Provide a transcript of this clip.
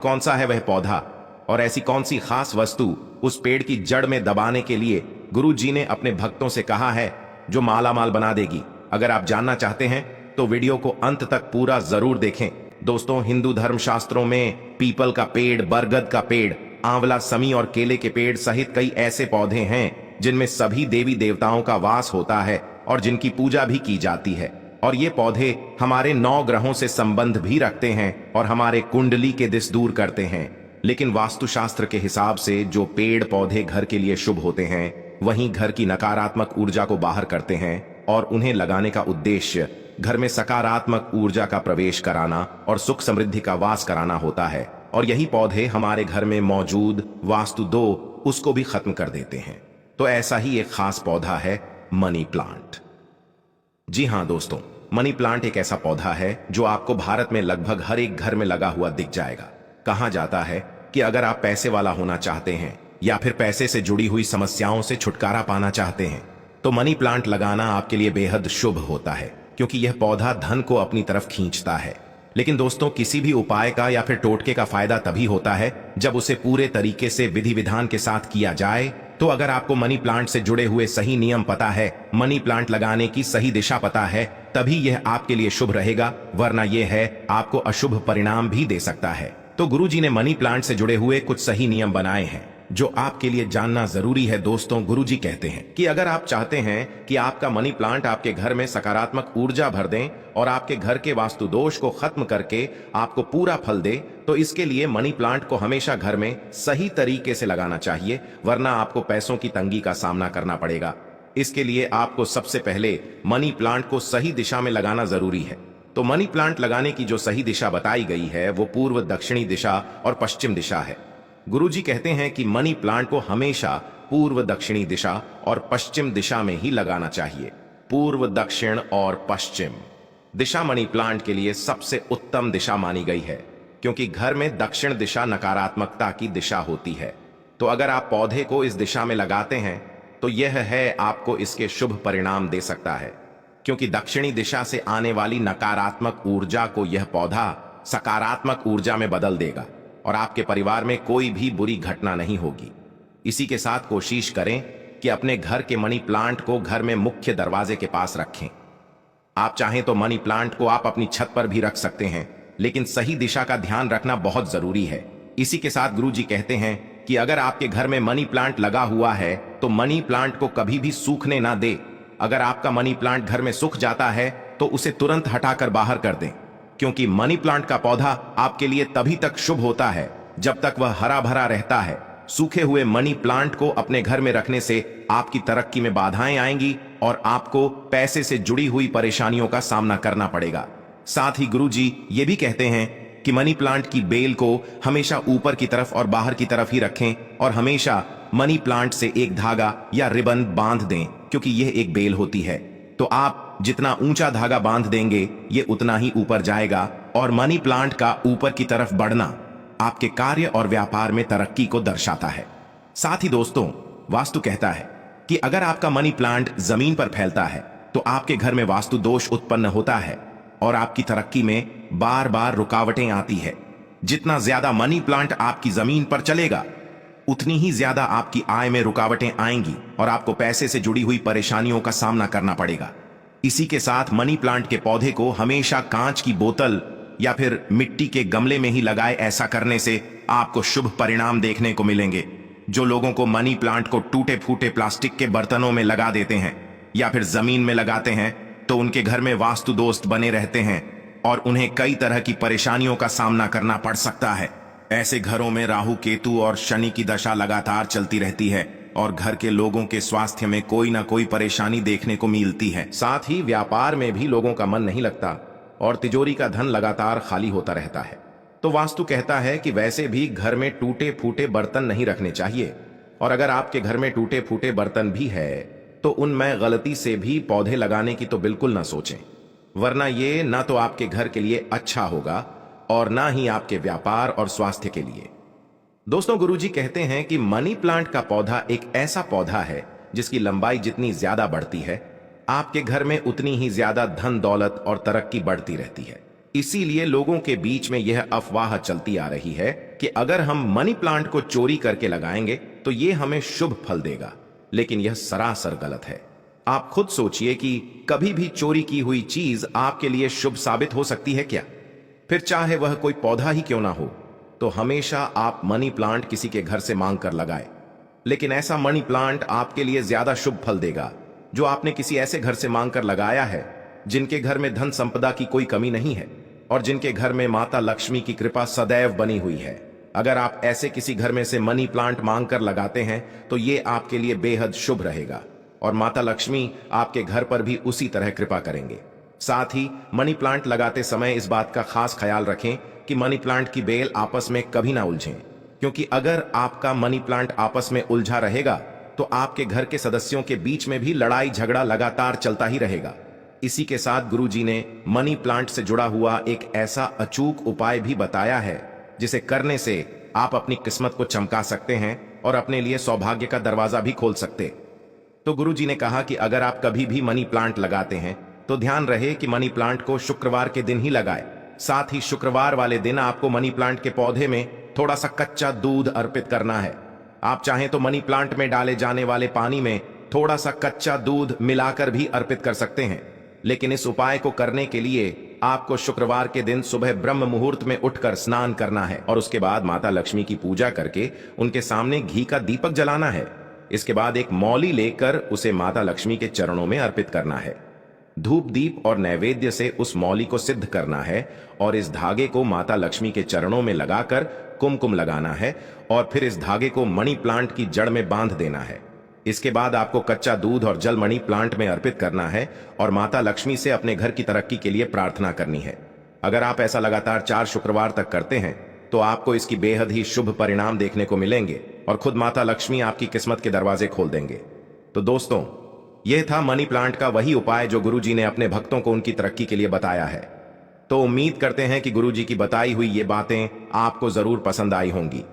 कौन सा है वह पौधा और ऐसी कौन सी खास वस्तु उस पेड़ की जड़ में दबाने के लिए गुरु जी ने अपने भक्तों से कहा है जो माला माल बना देगी। अगर आप जानना चाहते हैं तो वीडियो को अंत तक पूरा जरूर देखें। दोस्तों, हिंदू धर्म शास्त्रों में पीपल का पेड़, बरगद का पेड़, आंवला, समी और केले के पेड़ सहित कई ऐसे पौधे हैं जिनमें सभी देवी देवताओं का वास होता है और जिनकी पूजा भी की जाती है। और ये पौधे हमारे 9 ग्रहों से संबंध भी रखते हैं और हमारे कुंडली के दिस दूर करते हैं। लेकिन वास्तुशास्त्र के हिसाब से जो पेड़ पौधे घर के लिए शुभ होते हैं वहीं घर की नकारात्मक ऊर्जा को बाहर करते हैं और उन्हें लगाने का उद्देश्य घर में सकारात्मक ऊर्जा का प्रवेश कराना और सुख समृद्धि का वास कराना होता है। और यही पौधे हमारे घर में मौजूद वास्तु दोष उसको भी खत्म कर देते हैं। तो ऐसा ही एक खास पौधा है मनी प्लांट। जी हाँ दोस्तों, मनी प्लांट एक ऐसा पौधा है जो आपको भारत में लगभग हर एक घर में लगा हुआ दिख जाएगा। कहा जाता है कि अगर आप पैसे वाला होना चाहते हैं या फिर पैसे से जुड़ी हुई समस्याओं से छुटकारा पाना चाहते हैं तो मनी प्लांट लगाना आपके लिए बेहद शुभ होता है, क्योंकि यह पौधा धन को अपनी तरफ खींचता है। लेकिन दोस्तों, किसी भी उपाय का या फिर टोटके का फायदा तभी होता है जब उसे पूरे तरीके से विधि विधान के साथ किया जाए। तो अगर आपको मनी प्लांट से जुड़े हुए सही नियम पता है, मनी प्लांट लगाने की सही दिशा पता है, तभी यह आपके लिए शुभ रहेगा, वरना यह है आपको अशुभ परिणाम भी दे सकता है। तो गुरुजी ने मनी प्लांट से जुड़े हुए कुछ सही नियम बनाए हैं जो आपके लिए जानना जरूरी है। दोस्तों, गुरुजी कहते हैं कि अगर आप चाहते हैं कि आपका मनी प्लांट आपके घर में सकारात्मक ऊर्जा भर दें और आपके घर के वास्तु दोष को खत्म करके आपको पूरा फल दे, तो इसके लिए मनी प्लांट को हमेशा घर में सही तरीके से लगाना चाहिए, वरना आपको पैसों की तंगी का सामना करना पड़ेगा। इसके लिए आपको सबसे पहले मनी प्लांट को सही दिशा में लगाना जरूरी है। तो मनी प्लांट लगाने की जो सही दिशा बताई गई है वो पूर्व, दक्षिणी दिशा और पश्चिम दिशा है। गुरुजी कहते हैं कि मनी प्लांट को हमेशा पूर्व, दक्षिणी दिशा और पश्चिम दिशा में ही लगाना चाहिए। पूर्व, दक्षिण और पश्चिम दिशा मनी प्लांट के लिए सबसे उत्तम दिशा मानी गई है, क्योंकि घर में दक्षिण दिशा नकारात्मकता की दिशा होती है। तो अगर आप पौधे को इस दिशा में लगाते हैं तो यह है आपको इसके शुभ परिणाम दे सकता है, क्योंकि दक्षिणी दिशा से आने वाली नकारात्मक ऊर्जा को यह पौधा सकारात्मक ऊर्जा में बदल देगा और आपके परिवार में कोई भी बुरी घटना नहीं होगी। इसी के साथ कोशिश करें कि अपने घर के मनी प्लांट को घर में मुख्य दरवाजे के पास रखें। आप चाहें तो मनी प्लांट को आप अपनी छत पर भी रख सकते हैं, लेकिन सही दिशा का ध्यान रखना बहुत जरूरी है। इसी के साथ गुरुजी कहते हैं कि अगर आपके घर में मनी प्लांट लगा हुआ है तो मनी प्लांट को कभी भी सूखने ना दे। अगर आपका मनी प्लांट घर में सूख जाता है तो उसे तुरंत हटाकर बाहर कर दें, क्योंकि मनी प्लांट का पौधा आपके लिए तभी तक शुभ होता है जब तक वह हरा भरा रहता है। सूखे हुए मनी प्लांट को अपने घर में रखने से आपकी तरक्की में बाधाएं आएंगी और आपको पैसे से जुड़ी हुई परेशानियों का सामना करना पड़ेगा। साथ ही गुरुजी ये भी कहते हैं कि मनी प्लांट की बेल को हमेशा ऊपर की तरफ और बाहर की तरफ ही रखें और हमेशा मनी प्लांट से एक धागा या रिबन बांध दें, क्योंकि यह एक बेल होती है। तो आप जितना ऊंचा धागा बांध देंगे ये उतना ही ऊपर जाएगा और मनी प्लांट का ऊपर की तरफ बढ़ना आपके कार्य और व्यापार में तरक्की को दर्शाता है। साथ ही दोस्तों, वास्तु कहता है कि अगर आपका मनी प्लांट जमीन पर फैलता है तो आपके घर में वास्तु दोष उत्पन्न होता है और आपकी तरक्की में बार बार रुकावटें आती है। जितना ज्यादा मनी प्लांट आपकी जमीन पर चलेगा उतनी ही ज्यादा आपकी आय में रुकावटें आएंगी और आपको पैसे से जुड़ी हुई परेशानियों का सामना करना पड़ेगा। इसी के साथ मनी प्लांट के पौधे को हमेशा कांच की बोतल या फिर मिट्टी के गमले में ही लगाए। ऐसा करने से आपको शुभ परिणाम देखने को मिलेंगे। जो लोगों को मनी प्लांट को टूटे फूटे प्लास्टिक के बर्तनों में लगा देते हैं या फिर जमीन में लगाते हैं तो उनके घर में वास्तु दोष बने रहते हैं और उन्हें कई तरह की परेशानियों का सामना करना पड़ सकता है। ऐसे घरों में राहु, केतु और शनि की दशा लगातार चलती रहती है और घर के लोगों के स्वास्थ्य में कोई ना कोई परेशानी देखने को मिलती है। साथ ही व्यापार में भी लोगों का मन नहीं लगता और तिजोरी का धन लगातार खाली होता रहता है। तो वास्तु कहता है कि वैसे भी घर में टूटे फूटे बर्तन नहीं रखने चाहिए, और अगर आपके घर में टूटे फूटे बर्तन भी है तो उनमें गलती से भी पौधे लगाने की तो बिल्कुल ना सोचें, वरना ये ना तो आपके घर के लिए अच्छा होगा और ना ही आपके व्यापार और स्वास्थ्य के लिए। दोस्तों, गुरुजी कहते हैं कि मनी प्लांट का पौधा एक ऐसा पौधा है जिसकी लंबाई जितनी ज्यादा बढ़ती है आपके घर में उतनी ही ज्यादा धन दौलत और तरक्की बढ़ती रहती है। इसीलिए लोगों के बीच में यह अफवाह चलती आ रही है कि अगर हम मनी प्लांट को चोरी करके लगाएंगे तो यह हमें शुभ फल देगा, लेकिन यह सरासर गलत है। आप खुद सोचिए कि कभी भी चोरी की हुई चीज आपके लिए शुभ साबित हो सकती है क्या? फिर चाहे वह कोई पौधा ही क्यों ना हो, तो हमेशा आप मनी प्लांट किसी के घर से मांग कर लगाए, लेकिन ऐसा मनी प्लांट आपके लिए ज्यादा शुभ फल देगा जो आपने किसी ऐसे घर से मांग कर लगाया है जिनके घर में धन संपदा की कोई कमी नहीं है और जिनके घर में माता लक्ष्मी की कृपा सदैव बनी हुई है। अगर आप ऐसे किसी घर में से मनी प्लांट मांग कर लगाते हैं तो ये आपके लिए बेहद शुभ रहेगा और माता लक्ष्मी आपके घर पर भी उसी तरह कृपा करेंगे। साथ ही मनी प्लांट लगाते समय इस बात का खास ख्याल रखें कि मनी प्लांट की बेल आपस में कभी ना उलझें, क्योंकि अगर आपका मनी प्लांट आपस में उलझा रहेगा तो आपके घर के सदस्यों के बीच में भी लड़ाई झगड़ा लगातार चलता ही रहेगा। इसी के साथ गुरुजी ने मनी प्लांट से जुड़ा हुआ एक ऐसा अचूक उपाय भी बताया है जिसे करने से आप अपनी किस्मत को चमका सकते हैं और अपने लिए सौभाग्य का दरवाजा भी खोल सकते। तो गुरुजी ने कहा कि अगर आप कभी भी मनी प्लांट लगाते हैं तो ध्यान रहे कि मनी प्लांट को शुक्रवार के दिन ही लगाए। साथ ही शुक्रवार वाले दिन आपको मनी प्लांट के पौधे में थोड़ा सा कच्चा दूध अर्पित करना है। आप चाहें तो मनी प्लांट में डाले जाने वाले पानी में थोड़ा सा कच्चा दूध मिलाकर भी अर्पित कर सकते हैं, लेकिन इस उपाय को करने के लिए आपको शुक्रवार के दिन सुबह ब्रह्म मुहूर्त में उठकर स्नान करना है और उसके बाद माता लक्ष्मी की पूजा करके उनके सामने घी का दीपक जलाना है। इसके बाद एक मौली लेकर उसे माता लक्ष्मी के चरणों में अर्पित करना है। धूप दीप और नैवेद्य से उस मौली को सिद्ध करना है और इस धागे को माता लक्ष्मी के चरणों में लगाकर कुमकुम लगाना है और फिर इस धागे को मनी प्लांट की जड़ में बांध देना है। इसके बाद आपको कच्चा दूध और जल मनी प्लांट में अर्पित करना है और माता लक्ष्मी से अपने घर की तरक्की के लिए प्रार्थना करनी है। अगर आप ऐसा लगातार 4 शुक्रवार तक करते हैं तो आपको इसकी बेहद ही शुभ परिणाम देखने को मिलेंगे और खुद माता लक्ष्मी आपकी किस्मत के दरवाजे खोल देंगे। तो दोस्तों, यह था मनी प्लांट का वही उपाय जो गुरुजी ने अपने भक्तों को उनकी तरक्की के लिए बताया है। तो उम्मीद करते हैं कि गुरुजी की बताई हुई ये बातें आपको जरूर पसंद आई होंगी।